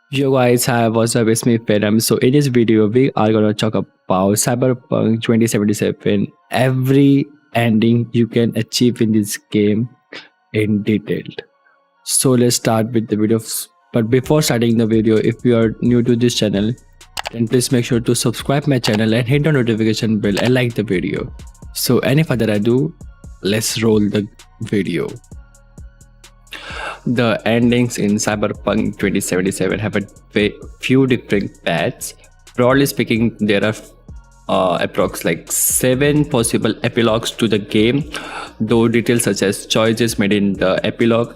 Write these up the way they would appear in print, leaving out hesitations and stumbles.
Yo guys, hi, what's up? It's me, Venom. So in this video, we are gonna talk about Cyberpunk 2077. Every ending you can achieve in this game in detail. So let's start with the video. But before starting the video, if you are new to this channel, then please make sure to subscribe my channel and hit the notification bell and like the video. So any further ado, let's roll the video. The endings in Cyberpunk 2077 have a few different paths. Broadly speaking, there are approx like 7 possible epilogues to the game, though details such as choices made in the epilogue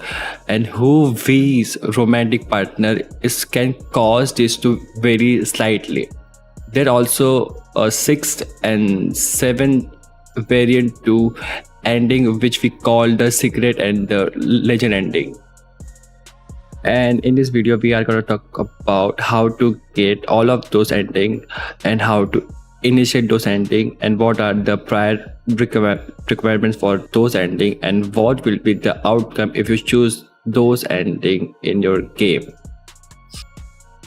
and who V's romantic partner is can cause this to vary slightly. There are also a sixth and seventh variant to ending, which we call the secret and the legend ending. And in this video we are going to talk about how to get all of those ending and how to initiate those ending and what are the prior requirements for those ending and what will be the outcome if you choose those ending in your game.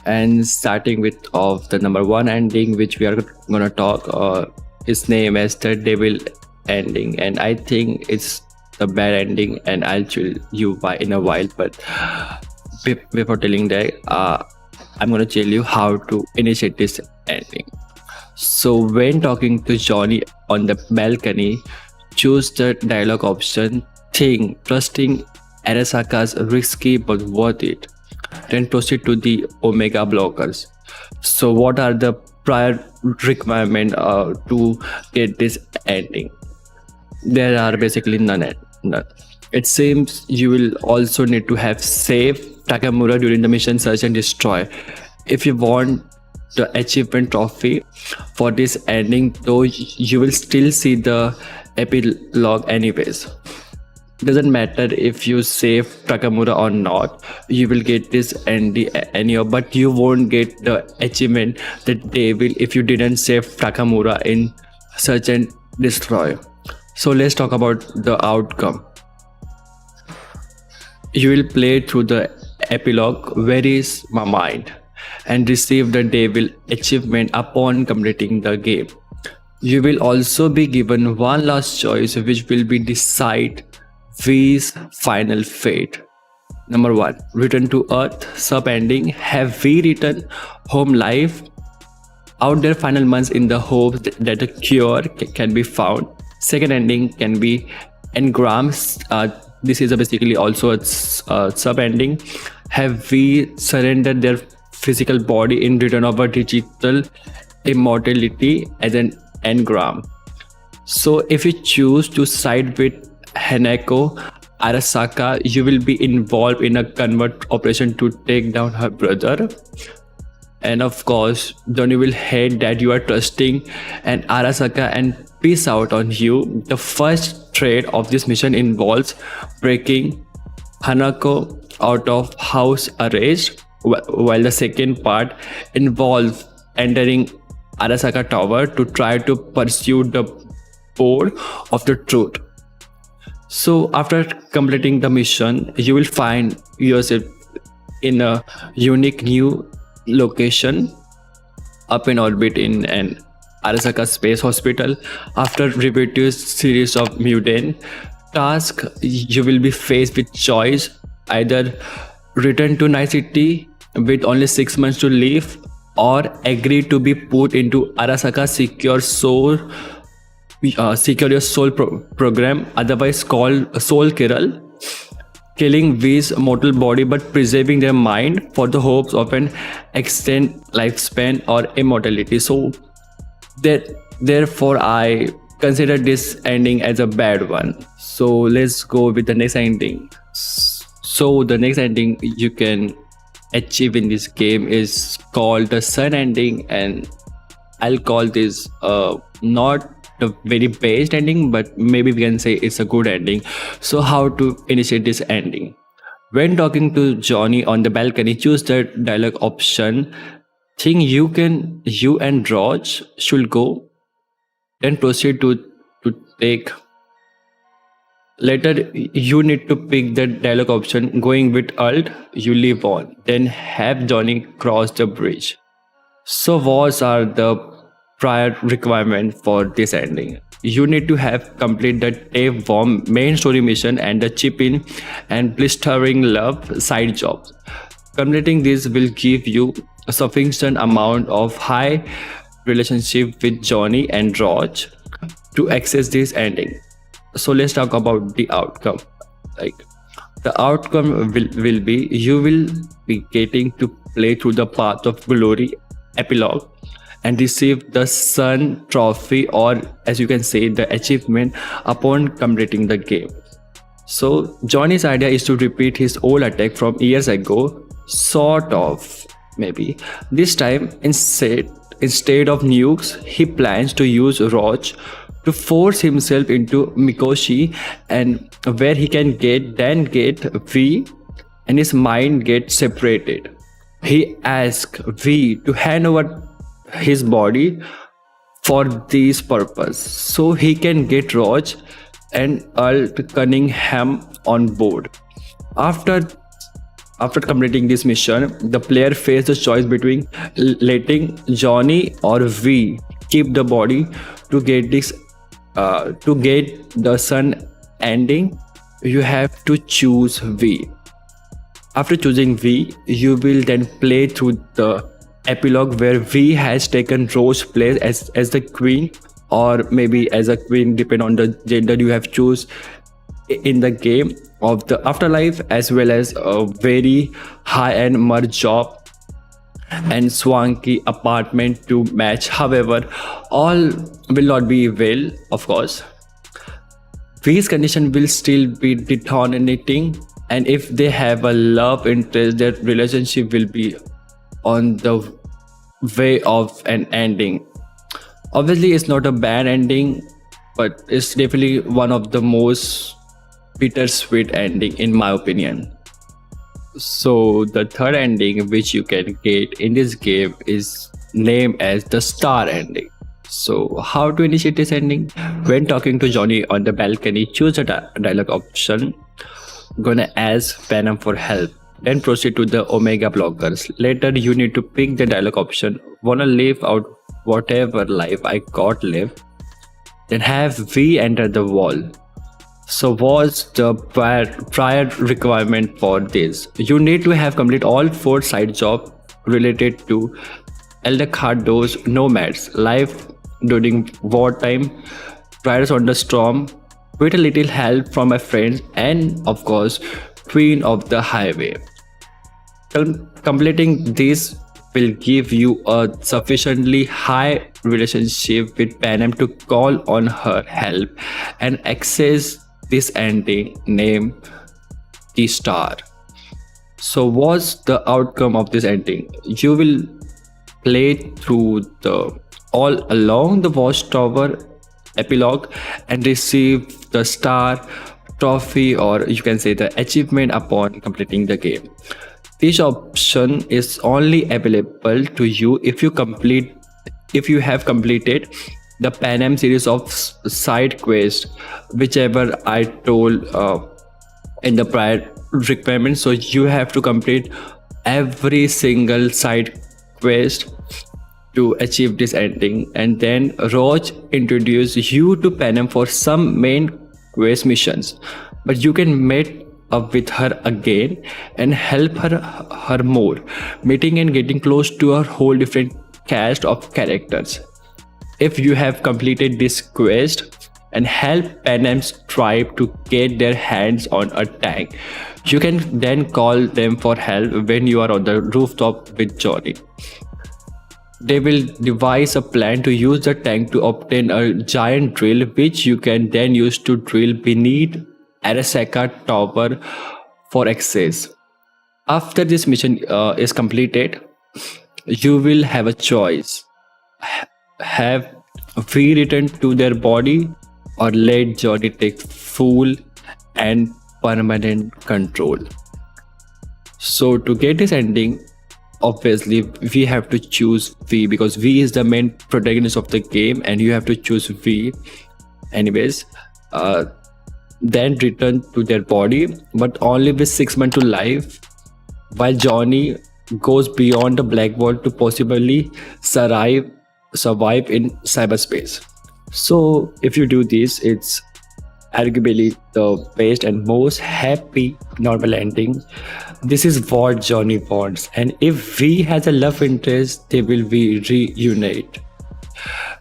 And starting with of the number one ending which we are going to talk is named as the devil ending, and I think it's the bad ending and I'll tell you why in a while. But before telling that, I'm gonna tell you how to initiate this ending. So when talking to Johnny on the balcony, choose the dialogue option, think trusting Arasaka's risky but worth it. Then proceed to the Omega blockers. So what are the prior requirement to get this ending? There are basically none. It seems you will also need to have saved Takamura during the mission search and destroy. If you want the achievement trophy for this ending, though you will still see the epilogue anyways. Doesn't matter if you save Takamura or not, you will get this ending anyhow, but you won't get the achievement that they will if you didn't save Takamura in search and destroy. So let's talk about the outcome. You will play through the epilogue, Where is my mind? And receive the devil achievement upon completing the game. You will also be given one last choice which will be decide V's final fate. Number 1. Return to Earth. Sub ending. Have V returned home life out their final months in the hopes that a cure can be found. Second ending can be engrams. This is basically also a sub ending. Have we surrendered their physical body in return of a digital immortality as an engram? So if you choose to side with Hanako Arasaka, you will be involved in a convert operation to take down her brother. And of course, Donnie will hate that you are trusting and Arasaka and peace out on you. The first trade of this mission involves breaking Hanako out of house arrest, while the second part involves entering Arasaka Tower to try to pursue the pole of the truth. So after completing the mission, you will find yourself in a unique new location up in orbit in an Arasaka space hospital. After repeated series of mutant tasks, you will be faced with choice: either return to Night City with only 6 months to live, or agree to be put into Arasaka secure your soul program, otherwise called Soul Kiral, killing V's mortal body but preserving their mind for the hopes of an extended lifespan or immortality. So therefore I consider this ending as a bad one. So let's go with the next ending. So the next ending you can achieve in this game is called the sun ending, and I'll call this not the very best ending, but maybe we can say it's a good ending. So how to initiate this ending? When talking to Johnny on the balcony, choose the dialogue option. Think you and Raj should go, then proceed to take Later, you need to pick the dialogue option. Going with Alt, you live on. Then have Johnny cross the bridge. So, what are the prior requirements for this ending? You need to have complete the Dave Worm main story mission and the chip in and blistering love side jobs. Completing this will give you a sufficient amount of high relationship with Johnny and Raj to access this ending. So let's talk about the outcome. Like the outcome will be you will be getting to play through the path of glory epilogue and receive the sun trophy, or as you can say the achievement upon completing the game. So Johnny's idea is to repeat his old attack from years ago, sort of, maybe. This time instead of nukes, he plans to use Roach to force himself into Mikoshi, and where he can get V and his mind get separated. He asks V to hand over his body for this purpose so he can get Raj and Alt Cunningham on board. After after completing this mission, the player faces the choice between letting Johnny or V keep the body to get this to get the sun ending. You have to choose V. After choosing V, you will then play through the epilogue where V has taken Rose's place as the queen, or maybe as a queen, depend on the gender you have choose in the game of the afterlife, as well as a very high-end merge job and swanky apartment to match. However, all will not be well, of course. V's condition will still be detonating, and if they have a love interest, their relationship will be on the way of an ending. Obviously, it's not a bad ending, but it's definitely one of the most bittersweet ending in my opinion. So the third ending which you can get in this game is named as the star ending. So how to initiate this ending? When talking to Johnny on the balcony, choose a dialogue option. Gonna ask Venom for help. Then proceed to the Omega blockers. Later you need to pick the dialogue option. Wanna live out whatever life I got left. Then have V enter the wall. So what's the prior requirement for this? You need to have complete all 4 side jobs related to Eldecardo's nomads, life during wartime, riders on the storm, with a little help from my friends, and of course, Queen of the Highway. Completing this will give you a sufficiently high relationship with Panem to call on her help and access this ending named the star. So what's the outcome of this ending? You will play through the all along the watchtower epilogue and receive the star trophy, or you can say the achievement upon completing the game. This option is only available to you if you have completed the Panem series of side quests, whichever I told in the prior requirement. So you have to complete every single side quest to achieve this ending, and then Roach introduces you to Panem for some main quest missions, but you can meet up with her again and help her more, meeting and getting close to a whole different cast of characters. If you have completed this quest and help Panem's tribe to get their hands on a tank, you can then call them for help when you are on the rooftop with Johnny. They will devise a plan to use the tank to obtain a giant drill, which you can then use to drill beneath Arasaka Tower for access. After this mission is completed, you will have a choice. Have V return to their body, or let Johnny take full and permanent control. So to get this ending, obviously we have to choose V, because V is the main protagonist of the game and you have to choose V. Anyways, then return to their body, but only with 6 months to life, while Johnny goes beyond the black wall to possibly survive in cyberspace. So if you do this, it's arguably the best and most happy normal ending. This is what Johnny wants, and if V has a love interest, they will be reunite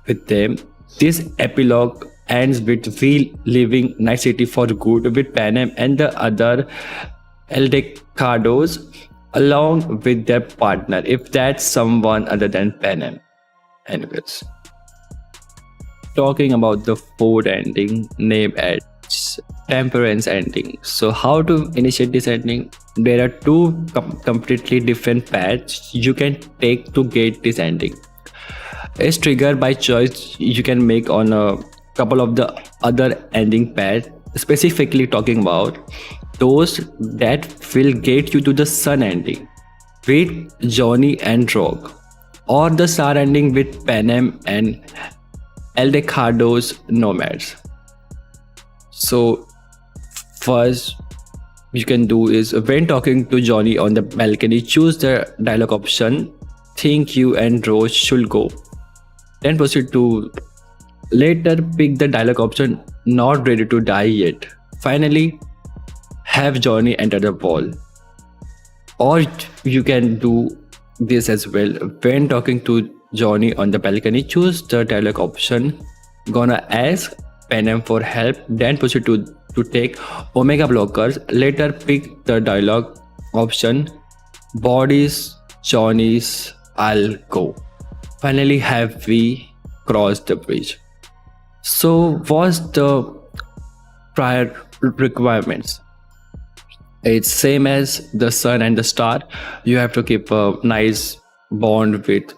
with them. This epilogue ends with V leaving Night City for good with Panem and the other Eldecados along with their partner, if that's someone other than Panem. Anyways, talking about the fourth ending, name as temperance ending. So how to initiate this ending? There are two completely different paths you can take to get this ending. It's triggered by choice you can make on a couple of the other ending paths, specifically talking about those that will get you to the sun ending with Johnny and Rogue, or the star ending with Panem and Eldecado's nomads. So first you can do is, when talking to Johnny on the balcony, choose the dialogue option think you and Rose should go. Then proceed to later pick the dialogue option not ready to die yet. Finally, have Johnny enter the ball. Or you can do this as well. When talking to Johnny on the balcony, choose the dialogue option gonna ask Panem for help, then proceed to take Omega blockers. Later pick the dialogue option bodies Johnny's I'll go. Finally have we crossed the bridge. So what's the prior requirements? It's same as the sun and the star. You have to keep a nice bond with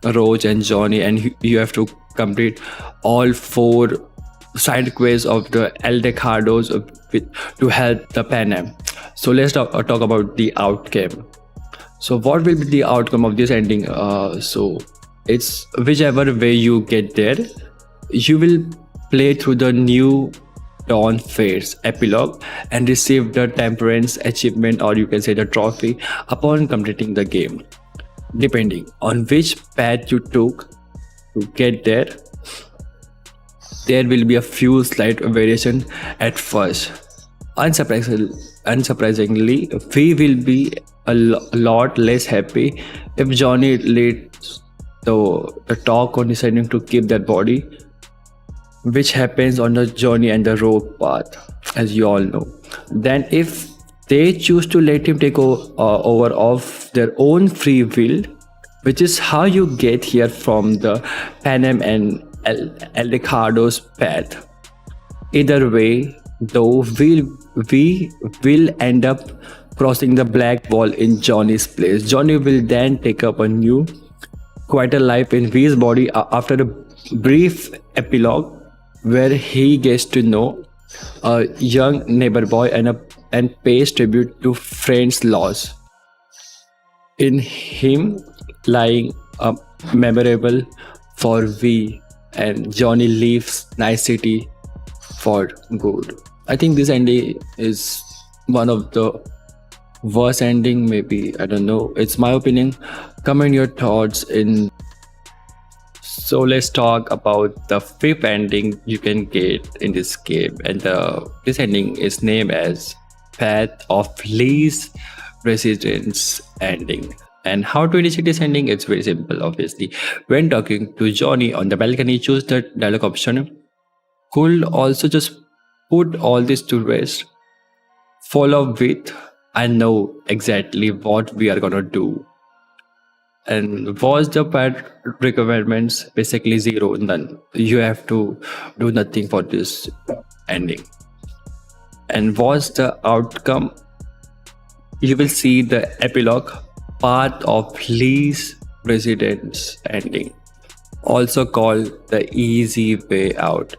Rose and Johnny, and you have to complete all four side quests of the Eldecados to help the Panem. So let's talk about the outcome. So what will be the outcome of this ending? So it's whichever way you get there, you will play through the new dawn phase epilogue and receive the temperance achievement, or you can say the trophy, upon completing the game. Depending on which path you took to get there, there will be a few slight variation at first. Unsurprisingly, we will be a lot less happy if Johnny leads the talk on deciding to keep that body, which happens on the Johnny and the Rogue path, as you all know. Then if they choose to let him take over of their own free will, which is how you get here from the Panem and Eldecado's path. Either way, though, we will end up crossing the black wall in Johnny's place. Johnny will then take up a new, quieter life in V's body after a brief epilogue where he gets to know a young neighbor boy and pays tribute to friends' loss. In him lying memorable for V, and Johnny leaves Night City for good. I think this ending is one of the worst ending, maybe, I don't know, it's my opinion. Comment your thoughts in. So let's talk about the fifth ending you can get in this game, and this ending is named as Path of Least Resistance ending. And how to initiate this ending? It's very simple, obviously. When talking to Johnny on the balcony, choose the dialogue option. Could also just put all this to rest. Follow with, I know exactly what we are gonna do. And what's the part requirements? Basically zero, none. You have to do nothing for this ending. And what's the outcome? You will see the epilogue, path of least resistance ending, also called the easy way out.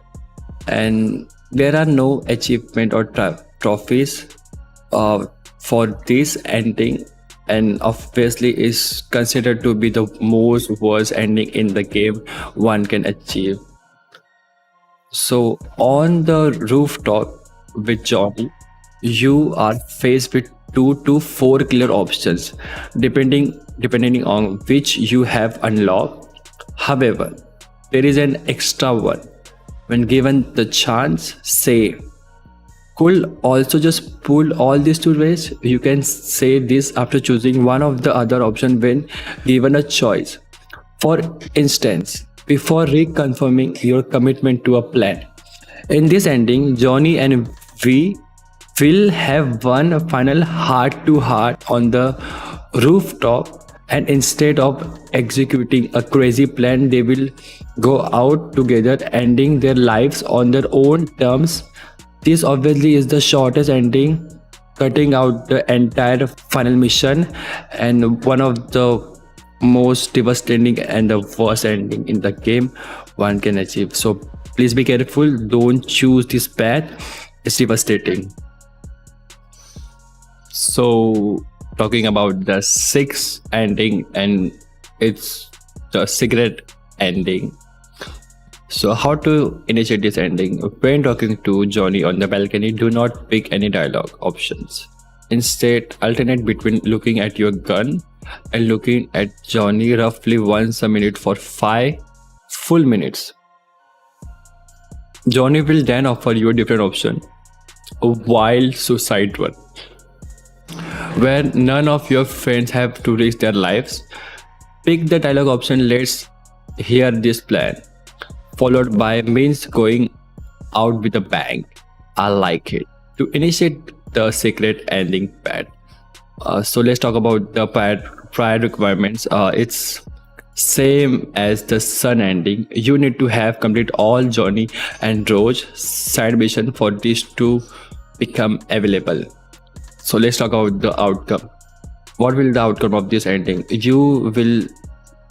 And there are no achievement or trophies for this ending, and obviously is considered to be the most worst ending in the game one can achieve. So on the rooftop with Johnny, you are faced with 2 to 4 clear options, depending on which you have unlocked. However, there is an extra one. When given the chance, say could also just pull all these two ways. You can say this after choosing one of the other option when given a choice. For instance, before reconfirming your commitment to a plan. In this ending, Johnny and V will have one final heart to heart on the rooftop, and instead of executing a crazy plan, they will go out together, ending their lives on their own terms. This obviously is the shortest ending, cutting out the entire final mission, and one of the most devastating and the worst ending in the game one can achieve. So please be careful, don't choose this path, it's devastating. So talking about the sixth ending, and it's the secret ending. So how to initiate this ending? When talking to Johnny on the balcony, do not pick any dialogue options. Instead, alternate between looking at your gun and looking at Johnny roughly once a minute for 5 full minutes. Johnny will then offer you a different option, a wild suicide one, where none of your friends have to risk their lives. Pick the dialogue option, let's hear this plan, followed by means going out with a bang. I like it. To initiate the secret ending pad. So let's talk about the prior requirements. It's same as the sun ending. You need to have complete all Johnny and Rose side mission for these to become available. So let's talk about the outcome. What will the outcome of this ending? You will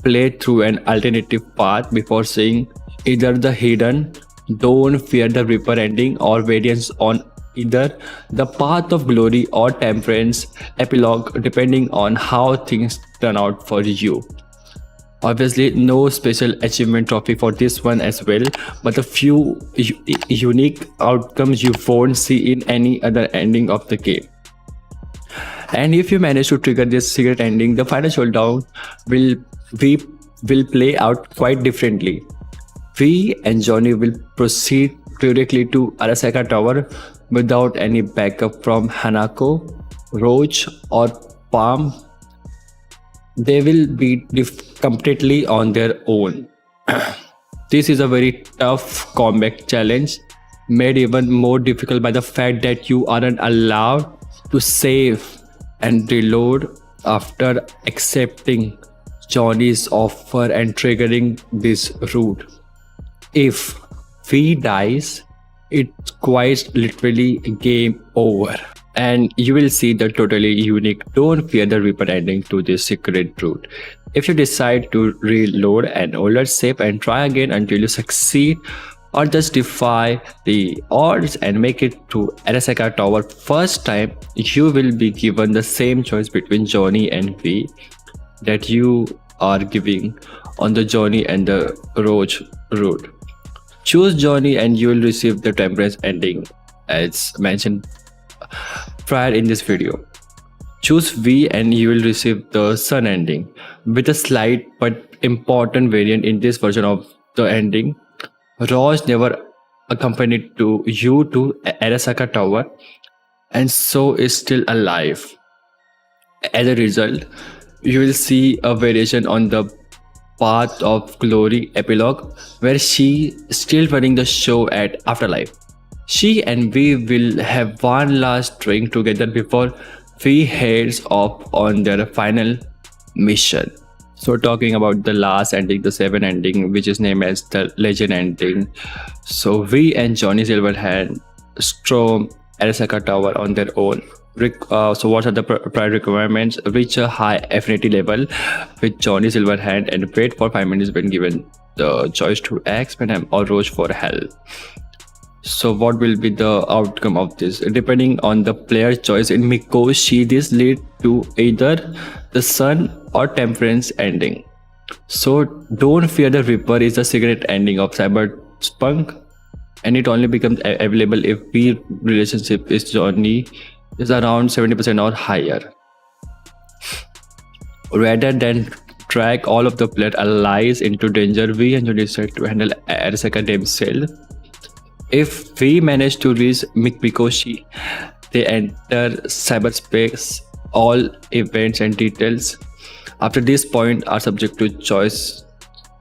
play through an alternative path before seeing either the hidden don't fear the reaper ending or variants on either the path of glory or temperance epilogue, depending on how things turn out for you. Obviously no special achievement trophy for this one as well, but a few unique outcomes you won't see in any other ending of the game. And if you manage to trigger this secret ending, the final showdown will we will play out quite differently. We and Johnny will proceed directly to Arasaka Tower without any backup from Hanako, Roach, or Palm. They will be completely on their own. This is a very tough combat challenge, made even more difficult by the fact that you aren't allowed to save and reload after accepting Johnny's offer and triggering this route. If V dies, it's quite literally game over. And you will see the totally unique Don't Fear the Reaper ending to this secret route. If you decide to reload an older save and try again until you succeed, or just defy the odds and make it to Arasaka Tower first time, you will be given the same choice between Johnny and V that you are giving on the Johnny and the Roach route. Choose Johnny and you will receive the temperance ending as mentioned prior in this video. Choose V and you will receive the sun ending. With a slight but important variant in this version of the ending, Raj never accompanied to you to Arasaka Tower and so is still alive. As a result, you will see a variation on the Path of Glory epilogue where she still running the show at Afterlife. She and we will have one last drink together before we heads off on their final mission. So talking about the last ending, the seventh ending, which is named as the Legend ending. So we and Johnny Silverhand storm Arasaka Tower on their own. So what are the prior requirements? Reach a high affinity level with Johnny Silverhand and wait for 5 minutes when given the choice to X, Venom or Roach for help. So what will be the outcome of this? Depending on the player choice in Mikoshi, this lead to either the Sun or Temperance ending. So Don't Fear the Reaper is the secret ending of Cyberpunk. and it only becomes available if the relationship is journey is around 70% or higher. Rather than track all of the player allies into danger, we usually decide to handle Arasaka themselves. If we manage to reach Mikoshi, they enter cyberspace. All events and details after this point are subject to choice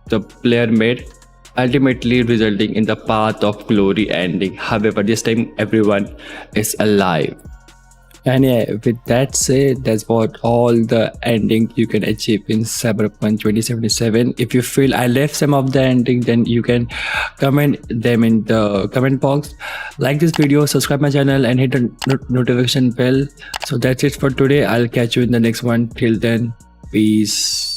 the player made, ultimately resulting in the path of glory ending. However, this time everyone is alive. And yeah, with that said, that's what all the ending you can achieve in Cyberpunk 2077. If you feel I left some of the ending, then you can comment them in the comment box. Like this video, subscribe my channel, and hit the notification bell. So that's it for today. I'll catch you in the next one. Till then, peace.